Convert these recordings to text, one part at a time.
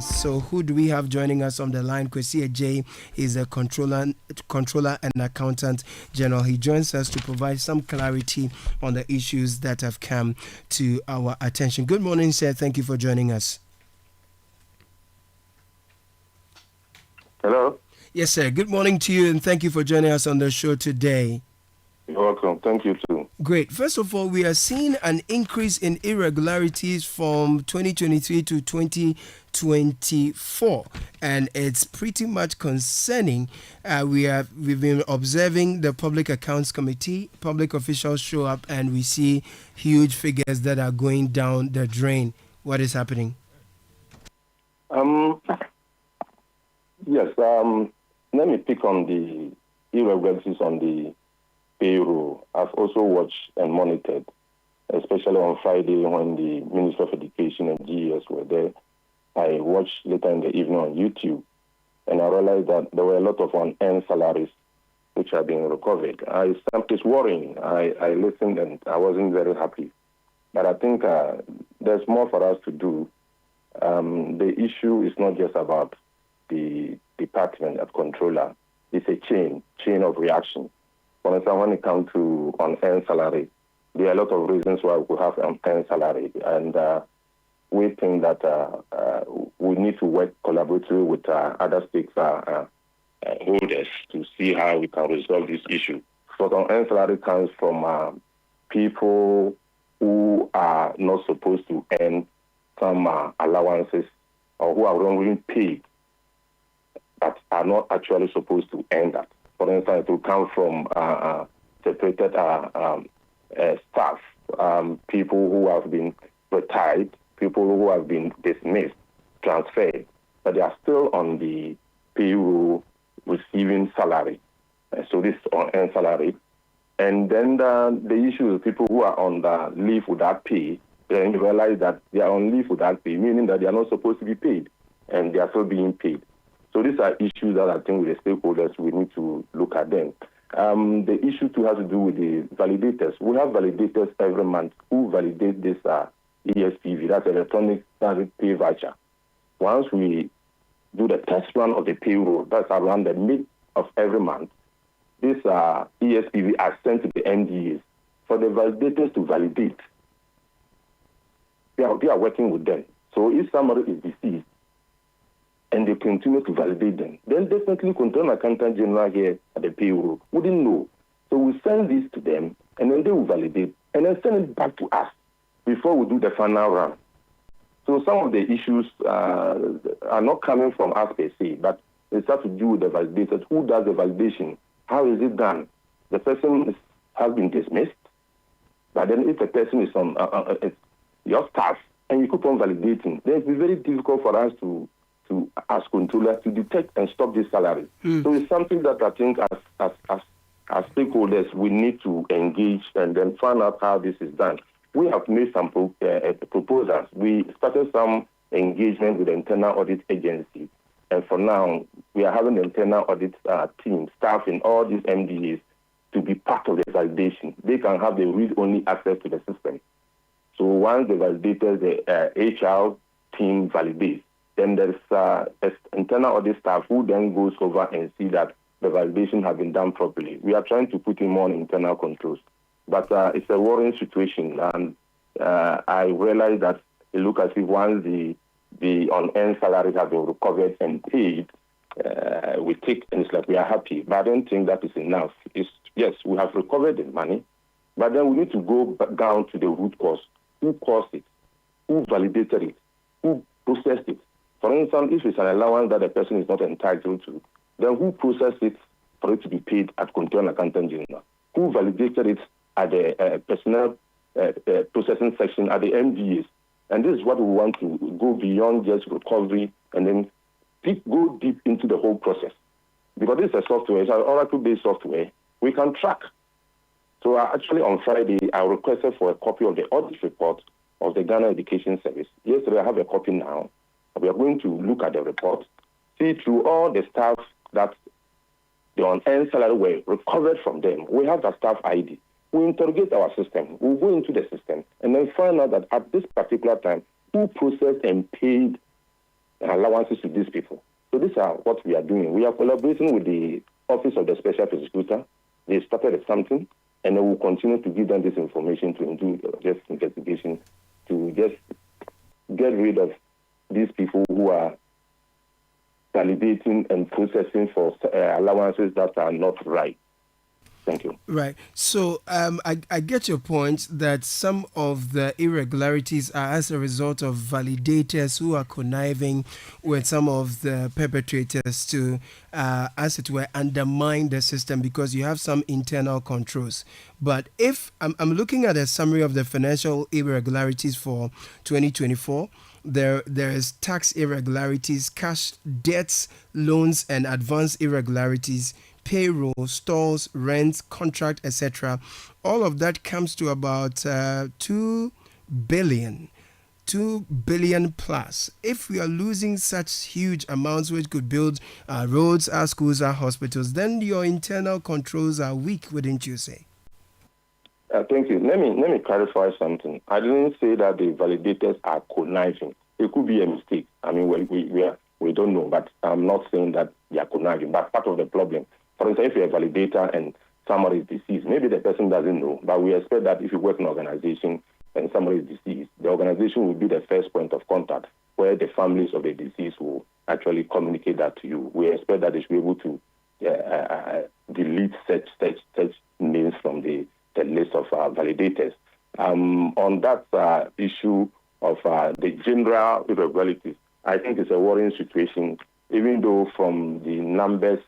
So who do we have joining us on the line? Kwesi Agyei is a controller and accountant general. He joins us to provide some clarity on the issues that have come to our attention. Good morning, sir. Thank you for joining us. Hello. Yes, sir. Good morning to you, and thank you for joining us on the show today. You're welcome. Thank you too. Great. First of all, we are seeing an increase in irregularities from 2023 to 2024, and it's pretty much concerning. We've been observing the Public Accounts Committee. Public officials show up, and we see huge figures that are going down the drain. What is happening? Yes. Let me pick on the irregularities on the payroll. I've also watched and monitored, especially on Friday when the Minister of Education and GES were there. I watched later in the evening on YouTube, and I realized that there were a lot of unearned salaries which are being recovered. It's worrying. I listened and I wasn't very happy. But I think there's more for us to do. The issue is not just about the department at controller. It's a chain of reaction. For instance, when it comes to unearned salary, there are a lot of reasons why we have unearned salary, and we think that we need to work collaboratively with other stakeholders to see how we can resolve this issue. But unearned salary comes from people who are not supposed to earn some allowances, or who are wrongly paid, but are not actually supposed to earn that. For instance, it will come from separated staff, people who have been retired, people who have been dismissed, transferred, but they are still on the payroll receiving salary. So this is unearned salary. And then the issue is people who are on the leave without pay, then you realize that they are on leave without pay, meaning that they are not supposed to be paid, and they are still being paid. So these are issues that I think with the stakeholders we need to look at them. The issue too has to do with the validators. We have validators every month who validate this ESPV, that's electronic standard pay voucher. Once we do the test run of the payroll, that's around the mid of every month, this ESPV are sent to the MDAs for the validators to validate. They are working with them. So if somebody is deceased, and they continue to validate them, then definitely Controller Accountant General here at the payroll wouldn't know. So we send this to them, and then they will validate, and then send it back to us before we do the final run. So some of the issues are not coming from us per se, but it has to do with the validators. Who does the validation? How is it done? The person has been dismissed, but then if the person is on your staff, and you keep on validating, then it will be very difficult for us to ask controllers to detect and stop this salary. So it's something that I think as stakeholders we need to engage and then find out how this is done. We have made some proposals. We started some engagement with the internal audit agency, and for now we are having the internal audit team, staff in all these MDAs to be part of the validation. They can have the read-only access to the system. So once the validators, the HR team validates, then there's internal audit staff who then goes over and see that the validation has been done properly. We are trying to put in more internal controls, but it's a worrying situation, and I realize that it looks as if once the unearned salaries have been recovered and paid, we take, and it's like we are happy, but I don't think that is enough. Yes, we have recovered the money, but then we need to go back down to the root cause. Who caused it? Who validated it? Who processed it? For instance, if it's an allowance that the person is not entitled to, then who processed it for it to be paid at Controller Accountant General? Who validated it at the personnel processing section at the MDAs? And this is what we want to go beyond just recovery and then go deep into the whole process. Because this is a software, it's an Oracle-based software. We can track. So actually on Friday, I requested for a copy of the audit report of the Ghana Education Service. Yesterday, I have a copy now. We are going to look at the report, see through all the staff that the unearned salary were recovered from them. We have the staff ID. We interrogate our system. We go into the system and then find out that at this particular time, who processed and paid allowances to these people. So these are what we are doing. We are collaborating with the Office of the Special Prosecutor. They started something, and then we'll continue to give them this information to do just investigation, to just get rid of these people who are validating and processing for allowances that are not right. Thank you. Right. So I get your point that some of the irregularities are as a result of validators who are conniving with some of the perpetrators to, as it were, undermine the system because you have some internal controls. But if I'm looking at a summary of the financial irregularities for 2024, there is tax irregularities, cash debts, loans, and advance irregularities, payroll, stores, rents, contract, etc. All of that comes to about 2 billion plus. If we are losing such huge amounts which could build our roads, our schools, our hospitals, then your internal controls are weak, wouldn't you say? Thank you. Let me clarify something. I didn't say that the validators are conniving. It could be a mistake. I mean, we don't know, but I'm not saying that they are conniving. But part of the problem, for instance, if you're a validator and somebody is deceased, maybe the person doesn't know, but we expect that if you work in an organization and somebody is deceased, the organization will be the first point of contact where the families of the deceased will actually communicate that to you. We expect that they should be able to delete such names from the list of validators. On that issue of the general irregularities, I think it's a worrying situation, even though from the numbers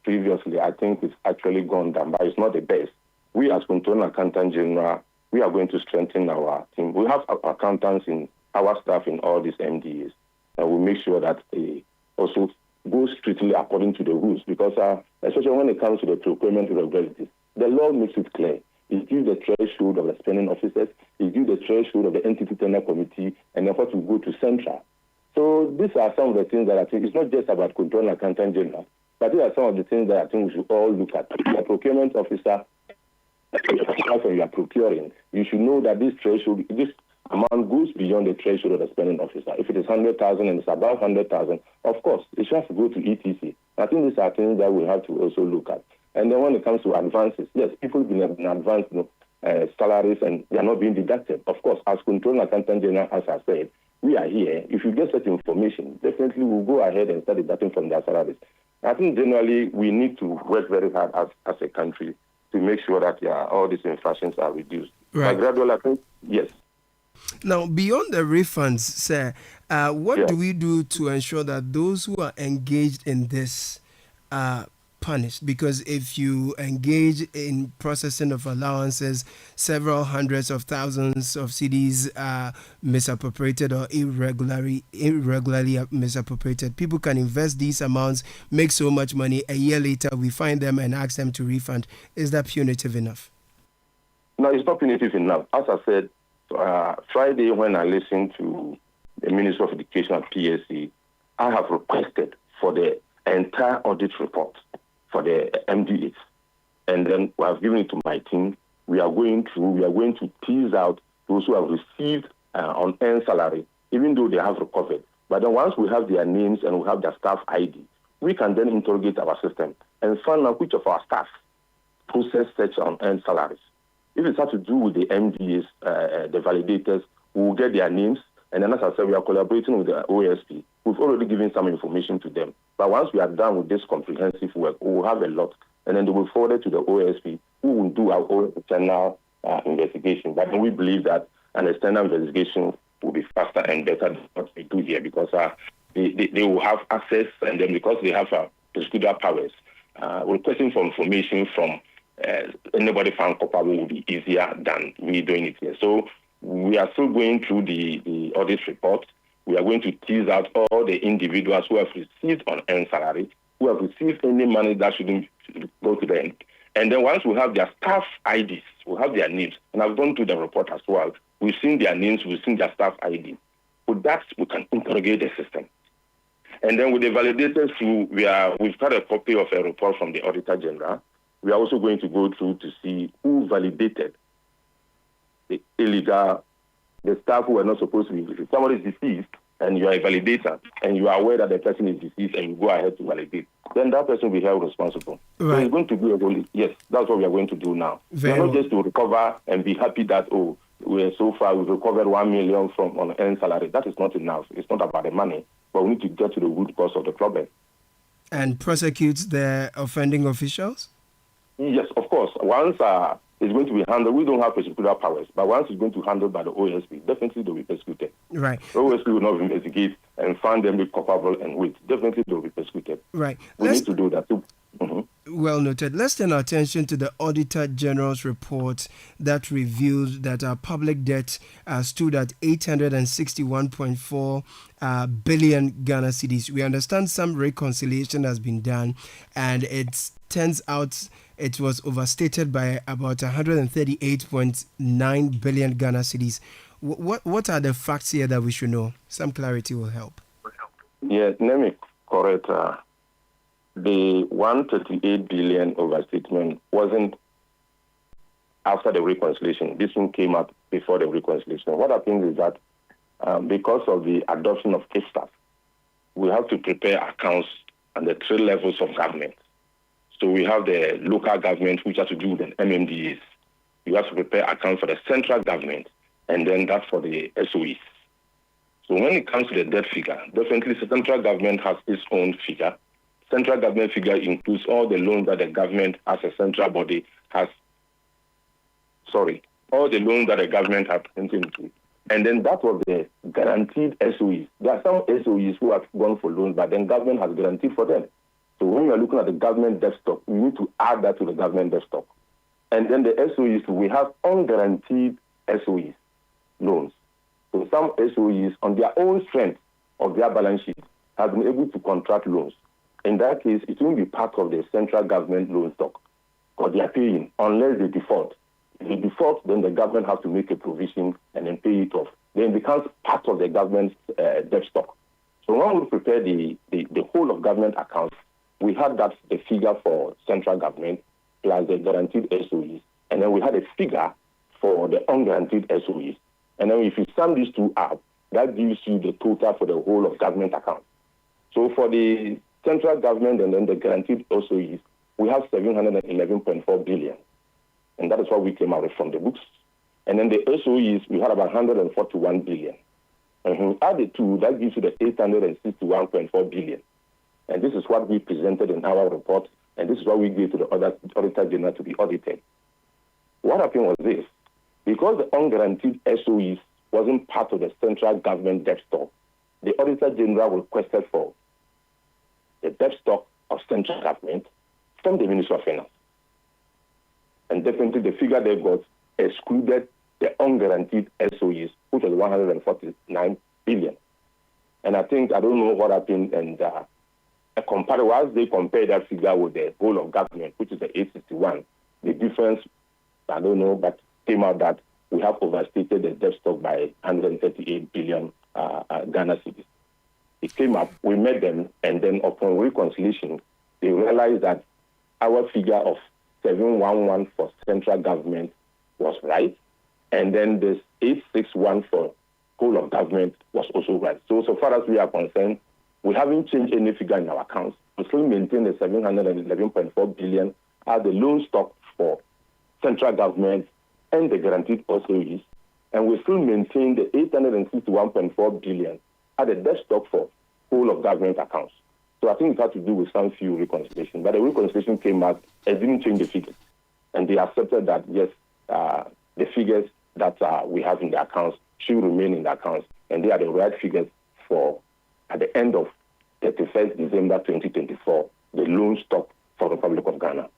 previously, I think it's actually gone down, but it's not the best. We as Controller Accountant General, we are going to strengthen our team. We have accountants in our staff in all these MDAs, and we make sure that they also go strictly according to the rules, because especially when it comes to the procurement irregularities, the law makes it clear. It gives the threshold of the spending officers, it gives the threshold of the entity tender committee, and therefore to go to central. So these are some of the things that I think it's not just about Controller Accountant General, but these are some of the things that I think we should all look at. The procurement officer, when you are procuring, you should know that this amount goes beyond the threshold of the spending officer. If it is 100,000 and it's above 100,000, of course, it should have to go to ETC. I think these are things that we have to also look at. And then when it comes to advances, yes, people have been advanced salaries and they are not being deducted. Of course, as Controller Accountant General, as I said, we are here. If you get such information, definitely we'll go ahead and start deducting from their salaries. I think generally we need to work very hard as a country to make sure that all these infractions are reduced. Right. But gradually, I think, yes. Now, beyond the refunds, sir, what do we do to ensure that those who are engaged in this are punished? Because if you engage in processing of allowances, several hundreds of thousands of CDs are misappropriated or irregularly misappropriated. People can invest these amounts, make so much money. A year later, we find them and ask them to refund. Is that punitive enough? No, it's not punitive enough. As I said, Friday when I listened to the Minister of Education at PSC, I have requested for the entire audit report for the MDAs. And then we have given it to my team. We are going to tease out those who have received unearned salary, even though they have recovered. But then once we have their names and we have their staff ID, we can then interrogate our system and find out which of our staff process such unearned salaries. If it has to do with the MDAs, the validators, we will get their names. And then, as I said, we are collaborating with the OSP. We've already given some information to them. But once we are done with this comprehensive work, we will have a lot. And then they will forward it to the OSP, who will do our own internal investigation. But then we believe that an external investigation will be faster and better than what we do here, because they will have access, and then because they have procedural powers, requesting for information from anybody found culpable will be easier than we doing it here. So we are still going through the audit report. We are going to tease out all the individuals who have received unearned salary, who have received any money that shouldn't go to them. And then once we have their staff IDs, we have their names, and I've gone through the report as well. We've seen their names, we've seen their staff ID. With that, we can interrogate the system. And then with the validators, we've got a copy of a report from the Auditor General. We are also going to go through to see who validated the illegal, the staff who were not supposed to be. If somebody is deceased, and you are a validator, and you are aware that the person is deceased, and you go ahead to validate, then that person will be held responsible. Right. So it's going to be a role. Yes, that's what we are going to do now. We're not just to recover and be happy that, we've recovered 1 million from on earned salary. That is not enough. It's not about the money, but we need to get to the root cause of the problem. And prosecute the offending officials? Yes, of course. Once it's going to be handled, we don't have prosecutorial powers, but once it's going to be handled by the OSP, definitely they will be persecuted. Right. The OSP will not investigate and find them culpable and wait. Definitely they will be persecuted. Right. We need to do that too. Mm-hmm. Well noted. Let's turn our attention to the Auditor General's report that revealed that our public debt stood at 861.4 billion Ghana cedis. We understand some reconciliation has been done, and it turns out it was overstated by about 138.9 billion Ghana cedis. What are the facts here that we should know? Some clarity will help. Yes, let me correct. The 138 billion overstatement wasn't after the reconciliation. This one came up before the reconciliation. What happens is that because of the adoption of KSTAF, we have to prepare accounts at the 3 levels of government. So we have the local government, which has to do with the MMDAs. You have to prepare accounts for the central government, and then that's for the SOEs. So when it comes to the debt figure, definitely the central government has its own figure. Central government figure includes all the loans that the government as a central body has, all the loans that the government has entered into. And then that was the guaranteed SOEs. There are some SOEs who have gone for loans, but then government has guaranteed for them. So when you are looking at the government debt stock, we need to add that to the government debt stock. And then the SOEs, we have unguaranteed SOEs loans. So some SOEs, on their own strength of their balance sheet, have been able to contract loans. In that case, it won't be part of the central government loan stock, because they are paying unless they default. If they default, then the government has to make a provision and then pay it off. Then it becomes part of the government's debt stock. So when we prepare the whole of government accounts, we had that the figure for central government plus the guaranteed SOEs, and then we had a figure for the unguaranteed SOEs. And then if you sum these two up, that gives you the total for the whole of government accounts. So for the central government and then the guaranteed SOEs, we have 711.4 billion. And that is what we came out with from the books. And then the SOEs, we had about 141 billion. And when we add the two, that gives you the 861.4 billion. And this is what we presented in our report, and this is what we gave to the Auditor General to be audited. What happened was this. Because the unguaranteed SOEs wasn't part of the central government debt stock, the Auditor General requested for the debt stock of central government from the Ministry of Finance. And definitely the figure they got excluded the unguaranteed SOEs, which was 149 billion. And I don't know what happened, and as they compare that figure with the whole of government, which is the 861, the difference, I don't know, but came out that we have overstated the debt stock by 138 billion Ghana cedis. It came up, we met them, and then upon reconciliation, they realized that our figure of 711 for central government was right, and then this 861 for whole of government was also right. So far as we are concerned, we haven't changed any figure in our accounts. We still maintain the 711.4 billion as the loan stock for central government and the guaranteed SOEs, and we still maintain the 861.4 billion as the debt stock for whole of government accounts. So I think it had to do with some few reconciliation. But the reconciliation came out and didn't change the figures. And they accepted that, yes, the figures that we have in the accounts should remain in the accounts, and they are the right figures for, at the end of 31st December 2024, the loan stock for the Republic of Ghana.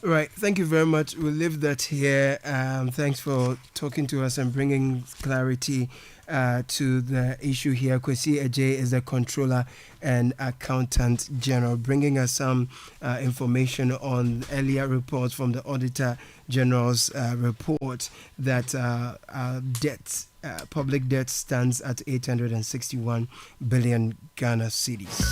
Right. Thank you very much. We'll leave that here. Thanks for talking to us and bringing clarity to the issue here. Kwesi Agyei is the Controller and Accountant General, bringing us some information on earlier reports from the Auditor General's report that public debt stands at 861 billion Ghana cedis.